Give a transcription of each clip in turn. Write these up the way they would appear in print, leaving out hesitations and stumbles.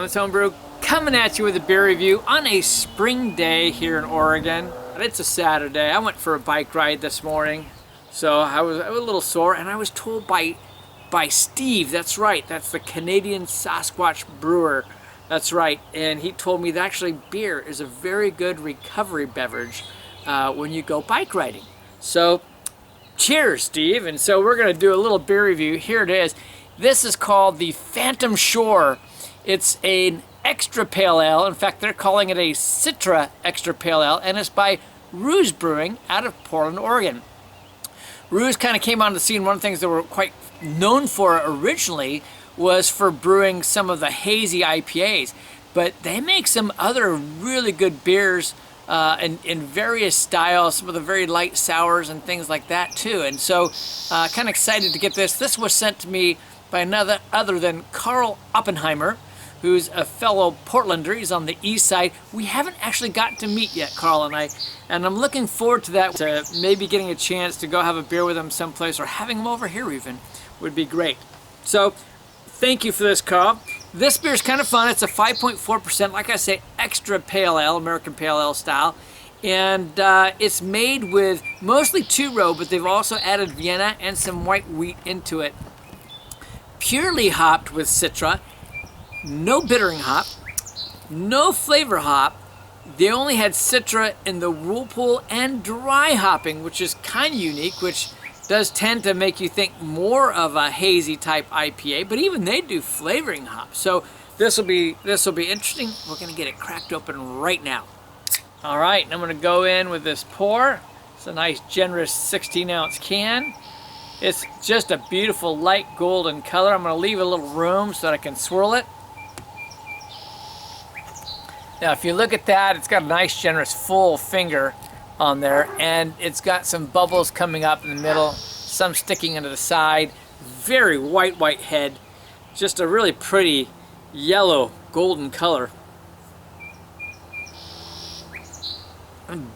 Simon's Homebrew, coming at you with a beer review on a spring day here in Oregon. It's a Saturday. I went for a bike ride this morning, so I was a little sore, and I was told by Steve, that's right, that's the Canadian Sasquatch brewer, that's right, and he told me that actually beer is a very good recovery beverage when you go bike riding. So cheers, Steve. And so we're going to do a little beer review. Here it is. This is called the Phantom Shore. It's an extra pale ale. In fact, they're calling it a Citra extra pale ale, and it's by Ruse Brewing out of Portland, Oregon. Ruse kind of came on the scene. One of the things they were quite known for originally was for brewing some of the hazy IPAs, but they make some other really good beers in various styles, some of the very light sours and things like that too. And so kind of excited to get this. This was sent to me by another other than Carl Oppenheimer, who's a fellow Portlander. He's on the east side. We haven't actually gotten to meet yet, Carl and I, and I'm looking forward to that, to maybe getting a chance to go have a beer with him someplace, or having him over here even would be great. So thank you for this, Carl. This beer is kind of fun. It's a 5.4%, like I say, extra pale ale, American pale ale style. And it's made with mostly two-row, but they've also added Vienna and some white wheat into it. Purely hopped with Citra, no bittering hop, no flavor hop. They only had Citra in the Whirlpool and Dry Hopping, which is kind of unique, which does tend to make you think more of a hazy type IPA, but even they do flavoring hops. So this will be interesting. We're gonna get it cracked open right now. All right, I'm gonna go in with this pour. It's a nice generous 16-ounce can. It's just a beautiful light golden color. I'm gonna leave a little room so that I can swirl it. Now, if you look at that, it's got a nice generous full finger on there, and it's got some bubbles coming up in the middle, some sticking into the side. Very white head, just a really pretty yellow golden color. And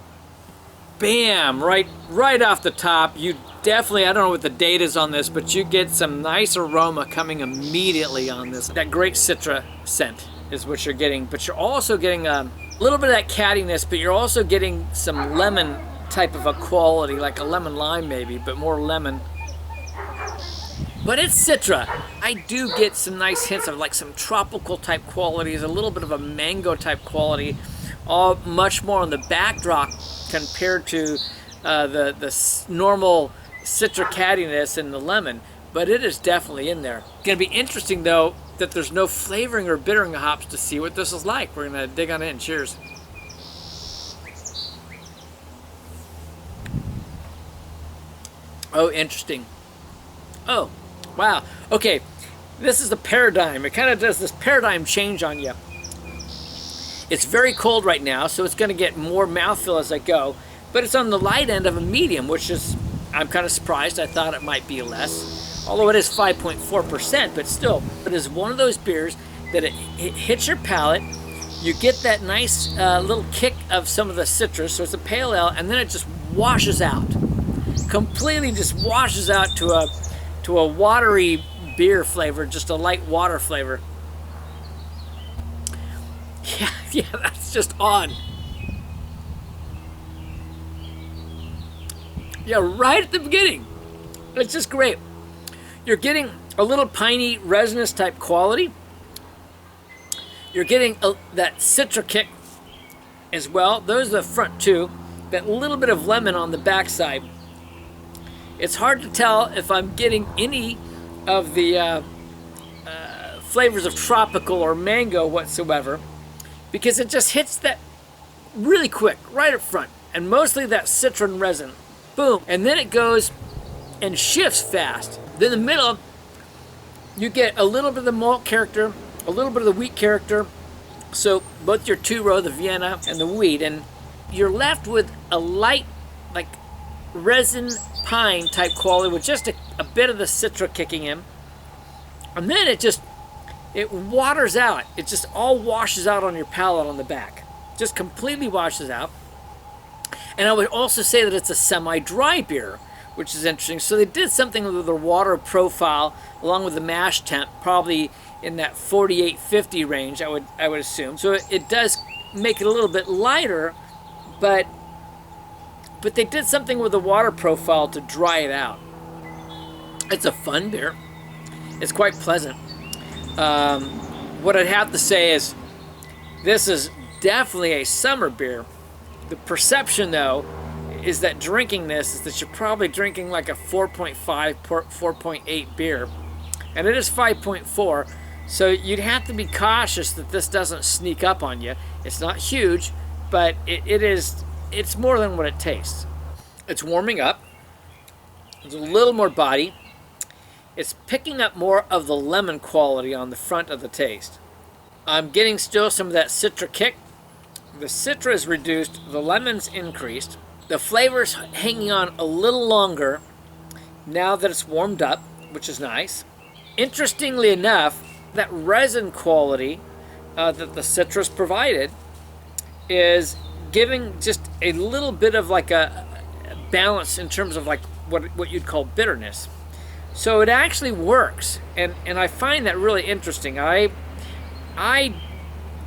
bam, right off the top, you definitely, I don't know what the date is on this, but you get some nice aroma coming immediately on this. That great Citra scent is what you're getting, but you're also getting a little bit of that cattiness, but you're also getting some lemon type of a quality, like a lemon lime maybe, but more lemon. But it's Citra. I do get some nice hints of like some tropical type qualities, a little bit of a mango type quality, all much more on the backdrop compared to the normal Citra cattiness in the lemon, but it is definitely in there. It's gonna be interesting though that there's no flavoring or bittering of hops to see what this is like. We're gonna dig on in. Cheers. Oh, interesting. Oh, wow. Okay, this is the paradigm. It kind of does this paradigm change on you. It's very cold right now, so it's gonna get more mouthfeel as I go, but it's on the light end of a medium, which is, I'm kind of surprised. I thought it might be less. Although it is 5.4%, but still, it is one of those beers that it hits your palate. You get that nice little kick of some of the citrus, so it's a pale ale, and then it just washes out. Completely just washes out to a watery beer flavor, just a light water flavor. Yeah, that's just odd. Yeah, right at the beginning. It's just great. You're getting a little piney, resinous type quality. You're getting that Citra kick as well. Those are the front two. That little bit of lemon on the backside. It's hard to tell if I'm getting any of the flavors of tropical or mango whatsoever, because it just hits that really quick, right up front, and mostly that citron resin. Boom, and then it goes and shifts fast. Then in the middle, you get a little bit of the malt character, a little bit of the wheat character. So both your two-row, the Vienna and the wheat, and you're left with a light, like resin pine type quality with just a bit of the Citra kicking in. And then it waters out. It just all washes out on your palate on the back. Just completely washes out. And I would also say that it's a semi-dry beer, which is interesting. So they did something with their water profile along with the mash temp, probably in that 48-50 range, I would assume. So it does make it a little bit lighter, but they did something with the water profile to dry it out. It's a fun beer. It's quite pleasant. What I'd have to say is this is definitely a summer beer. The perception, though, is that drinking this is that you're probably drinking like a 4.5, 4.8 beer. And it is 5.4, so you'd have to be cautious that this doesn't sneak up on you. It's not huge, but it's more than what it tastes. It's warming up. There's a little more body. It's picking up more of the lemon quality on the front of the taste. I'm getting still some of that Citra kick. The Citra is reduced, the lemon's increased. The flavor's hanging on a little longer now that it's warmed up, which is nice. Interestingly enough, that resin quality that the Citra's provided is giving just a little bit of like a balance in terms of like what you'd call bitterness. So it actually works, and I find that really interesting. I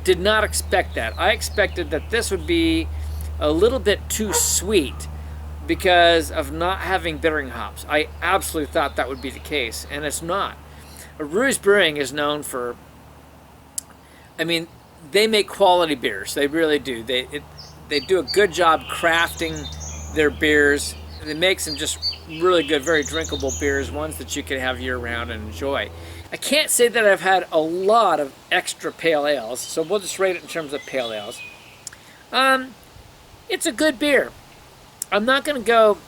did not expect that. I expected that this would be a little bit too sweet because of not having bittering hops. I absolutely thought that would be the case, and it's not. Ruse Brewing is known for, I mean, they make quality beers. They really do. They do a good job crafting their beers. They make some just really good, very drinkable beers, ones that you can have year-round and enjoy. I can't say that I've had a lot of extra pale ales, so we'll just rate it in terms of pale ales. It's a good beer. I'm not going to go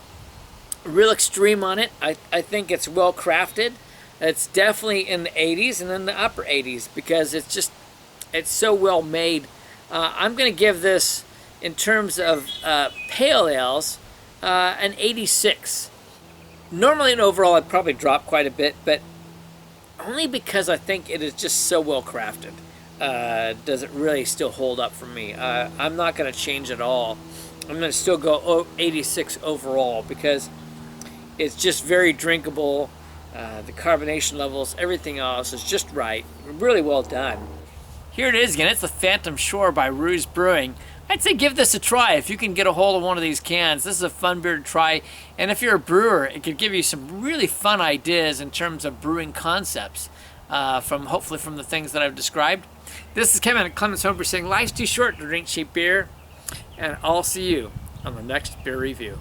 real extreme on it. I think it's well crafted. It's definitely in the 80s and in the upper 80s because it's so well made. I'm going to give this, in terms of pale ales, an 86. Normally and overall I'd probably drop quite a bit, but only because I think it is just so well crafted. Does it really still hold up for me? I'm not going to change at all. I'm going to still go 86 overall because it's just very drinkable. The carbonation levels, everything else is just right. Really well done. Here it is again. It's the Phantom Shore by Ruse Brewing. I'd say give this a try if you can get a hold of one of these cans. This is a fun beer to try, and if you're a brewer, it could give you some really fun ideas in terms of brewing concepts hopefully from the things that I've described. This is Kevin at Clemens Homebrew saying life's too short to drink cheap beer, and I'll see you on the next beer review.